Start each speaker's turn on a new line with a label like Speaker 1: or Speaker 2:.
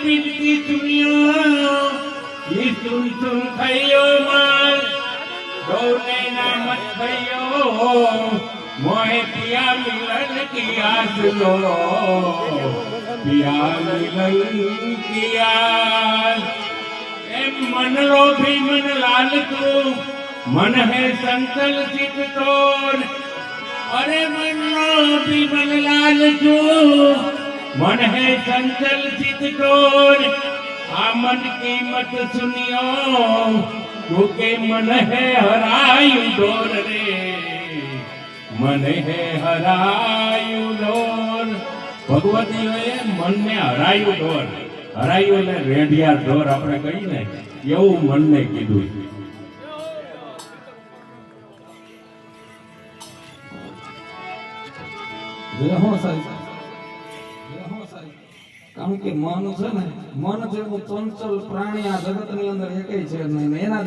Speaker 1: बिनती सुनियो ये सुन खइयो मां डोले ना मत खइयो मोहे पिया मिलन की आस लो पिया मिलन की आस ए मन लोभी मन लालचू मन है संकल चित तोड़ अरे मन लोभी मन लालचू मन है संकल चित तोड़ आ मन की मत सुनियो क्योंकि मन है हरायु डोर रे मन है हरायु डोर भगवती मन ने हरायु डोर हरायु ने रेडिया डोर આપણે કહી ને એવું મન ને કીધું કારણ કે મન છે ને મન જેવું ચંચલ પ્રાણી આ જગત ની અંદર એકેય છે નહીં એના